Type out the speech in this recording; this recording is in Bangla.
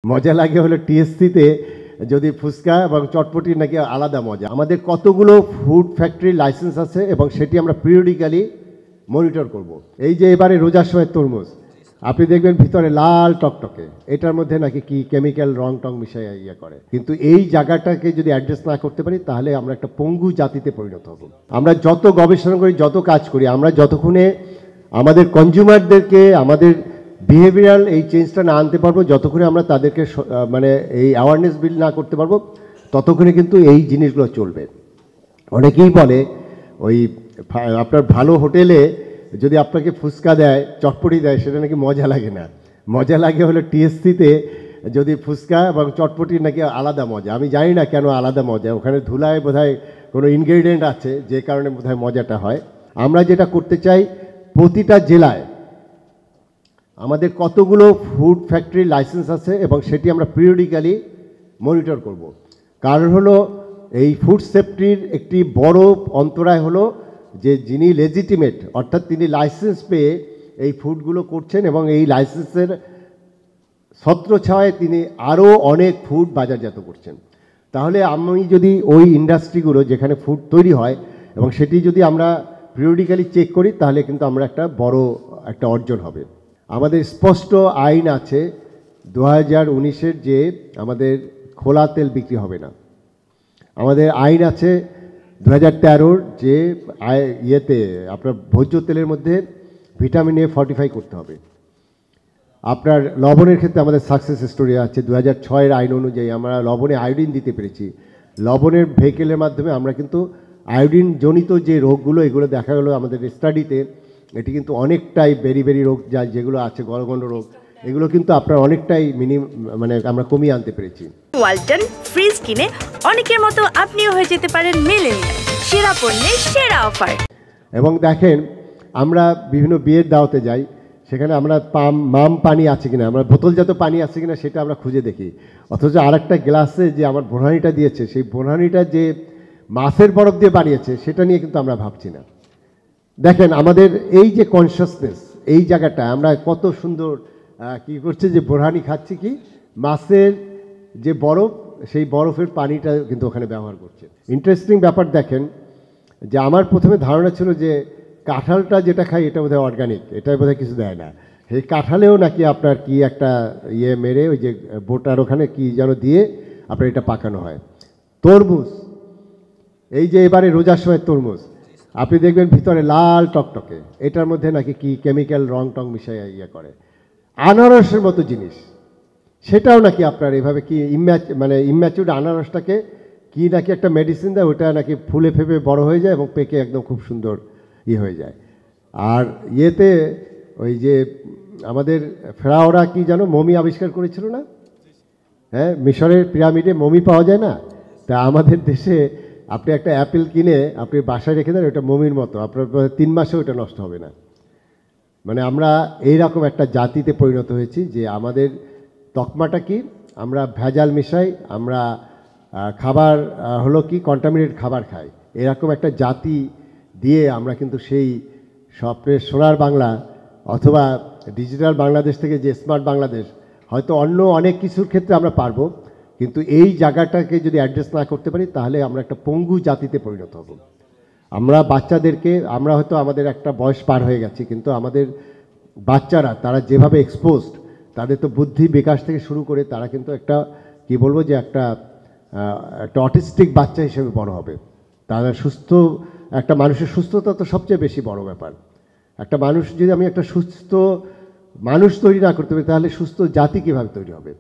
মজা লাগে হলো টিএসসিতে যদি ফুচকা এবং চটপটির নাকি আলাদা মজা। আমাদের কতগুলো ফুড ফ্যাক্টরি লাইসেন্স আছে এবং সেটি আমরা পিরিয়ডিক্যালি মনিটর করব। এই যে এবারে রোজার সময় তরমুজ আপনি দেখবেন ভিতরে লাল টকটকে, এটার মধ্যে নাকি কি কেমিক্যাল রং টং মিশাইয়া ইয়ে করে। কিন্তু এই জায়গাটাকে যদি অ্যাড্রেস না করতে পারি তাহলে আমরা একটা পঙ্গু জাতিতে পরিণত হব। আমরা যত গবেষণা করি, যত কাজ করি, আমরা যতক্ষণে আমাদের কনজিউমারদেরকে আমাদের বিহেভিয়ারাল এই চেঞ্জটা না আনতে পারবো, যতক্ষণে আমরা তাদেরকে মানে এই অ্যাওয়ারনেস বিল্ড না করতে পারবো, ততক্ষণে কিন্তু এই জিনিসগুলো চলবে। অনেকেই বলে ওই আপনার ভালো হোটেলে যদি আপনাকে ফুচকা দেয়, চটপটি দেয়, সেটা নাকি মজা লাগে না। মজা লাগে হলো টিএসসিতে যদি ফুচকা এবং চটপটির নাকি আলাদা মজা। আমি জানি না কেন আলাদা মজা, ওখানে ধুলায় বোধহয় কোনো ইনগ্রেডিয়েন্ট আছে যে কারণে বোধহয় মজাটা হয়। আমরা যেটা করতে চাই, প্রতিটা জেলায় আমাদের কতগুলো ফুড ফ্যাক্টরি লাইসেন্স আছে এবং সেটি আমরা পিরিয়ডিক্যালি মনিটর করব। কারণ হলো এই ফুড সেফটির একটি বড় অন্তরায় হলো যে যিনি লেজিটিমেট, অর্থাৎ তিনি লাইসেন্স পেয়ে এই ফুডগুলো করছেন এবং এই লাইসেন্সের ছত্রছায়ায় তিনি আরও অনেক ফুড বাজারজাত করছেন। তাহলে আমি যদি ওই ইন্ডাস্ট্রিগুলো যেখানে ফুড তৈরি হয় এবং সেটি যদি আমরা পিরিয়ডিক্যালি চেক করি, তাহলে কিন্তু আমরা একটা বড় একটা অর্জন হবে। আমাদের স্পষ্ট আইন আছে 2019-এর যে আমাদের খোলা তেল বিক্রি হবে না। আমাদের আইন আছে 2013-র যে ইয়েতে আপনার ভোজ্য তেলের মধ্যে ভিটামিন এ ফর্টিফাই করতে হবে। আপনার লবণের ক্ষেত্রে আমাদের সাকসেস স্টোরি আছে। 2006-এর আইন অনুযায়ী আমরা লবণে আয়োডিন দিতে পেরেছি। লবণের ভেহিকেলের মাধ্যমে আমরা কিন্তু আয়োডিন জনিত যে রোগগুলো, এগুলো দেখা গেলো আমাদের স্টাডিতে, এটি কিন্তু অনেকটাই বেরি রোগ যা যেগুলো আছে, গলগণ্ড রোগ, এগুলো কিন্তু আপনার অনেকটাই মানে আমরা কমিয়ে আনতে পেরেছি। ওয়ালটন ফ্রিজ কিনে অনেকের মতো আপনিও হয়ে যেতে পারেন মিলেনিয়াল। সেরা পণ্যের সেরা অফার। এবং দেখেন, আমরা বিভিন্ন বিয়ের দাওয়াতে যাই, সেখানে আমরা মাম পানি আছে কিনা, আমরা বোতলজাত পানি আছে কিনা সেটা আমরা খুঁজে দেখি। অথচ আরেকটা গ্লাসে যে আমার বোরহানিটা দিয়েছে, সেই বোরহানিটা যে মাছের বরফ দিয়ে বানিয়েছে, সেটা নিয়ে কিন্তু আমরা ভাবছি না। দেখেন আমাদের এই যে কনসিয়াসনেস, এই জায়গাটা আমরা কত সুন্দর কি করছে, যে বোরহানি খাচ্ছি কি মাছের যে বরফ, সেই বরফের পানিটা কিন্তু ওখানে ব্যবহার করছে। ইন্টারেস্টিং ব্যাপার দেখেন, যে আমার প্রথমে ধারণা ছিল যে কাঁঠালটা যেটা খাই এটা বোধহয় অর্গানিক, এটা বোধহয় কিছু দেয় না। সেই কাঁঠালেও নাকি আপনার কি একটা ইয়ে মেরে ওই যে বোটার ওখানে কি যেন দিয়ে আপনার এটা পাকানো হয়। তরমুজ, এই যে এবারে রোজার সময় তরমুজ আপনি দেখবেন ভিতরে লাল টকটকে, এটার মধ্যে নাকি কি কেমিক্যাল রং টং মিশাইয়া ইয়ে করে। আনারসের মতো জিনিস, সেটাও নাকি আপনার এভাবে কি মানে ইম্যাচিউরড আনারসটাকে কি নাকি একটা মেডিসিন দেয়, ওটা নাকি ফুলে ফেপে বড় হয়ে যায় এবং পেকে একদম খুব সুন্দর হয়ে যায়। আর ইয়েতে ওই যে আমাদের ফেরাওরা কি যেন মমি আবিষ্কার করেছিল না, হ্যাঁ, মিশরের পিরামিডে মমি পাওয়া যায় না। তা আমাদের দেশে আপনি একটা অ্যাপেল কিনে আপনি বাসায় রেখে দেন, ওটা মমির মতো, আপনার 3 মাসেও ওটা নষ্ট হবে না। মানে আমরা এইরকম একটা জাতিতে পরিণত হয়েছি যে আমাদের তকমাটা কি, আমরা ভেজাল মিশাই, আমরা খাবার হলো কি কন্টামিনেট খাবার খাই। এরকম একটা জাতি দিয়ে আমরা কিন্তু সেই স্বপ্নের সোনার বাংলা অথবা ডিজিটাল বাংলাদেশ থেকে যে স্মার্ট বাংলাদেশ, হয়তো অন্য অনেক কিছুর ক্ষেত্রে আমরা পারবো, কিন্তু এই জায়গাটাকে যদি অ্যাড্রেস না করতে পারি তাহলে আমরা একটা পঙ্গু জাতিতে পরিণত হব। আমরা বাচ্চাদেরকে, আমরা হয়তো আমাদের একটা বয়স পার হয়ে গেছে, কিন্তু আমাদের বাচ্চারা তারা যেভাবে এক্সপোজড, তাদের তো বুদ্ধি বিকাশ থেকে শুরু করে তারা কিন্তু একটা কি বলবো যে একটা অটিস্টিক বাচ্চা হিসেবে বড় হবে। তারা সুস্থ, একটা মানুষের সুস্থতা তো সবচেয়ে বেশি বড় ব্যাপার। একটা মানুষ যদি, আমি একটা সুস্থ মানুষ তৈরি না করতে পারি, তাহলে সুস্থ জাতি কীভাবে তৈরি হবে?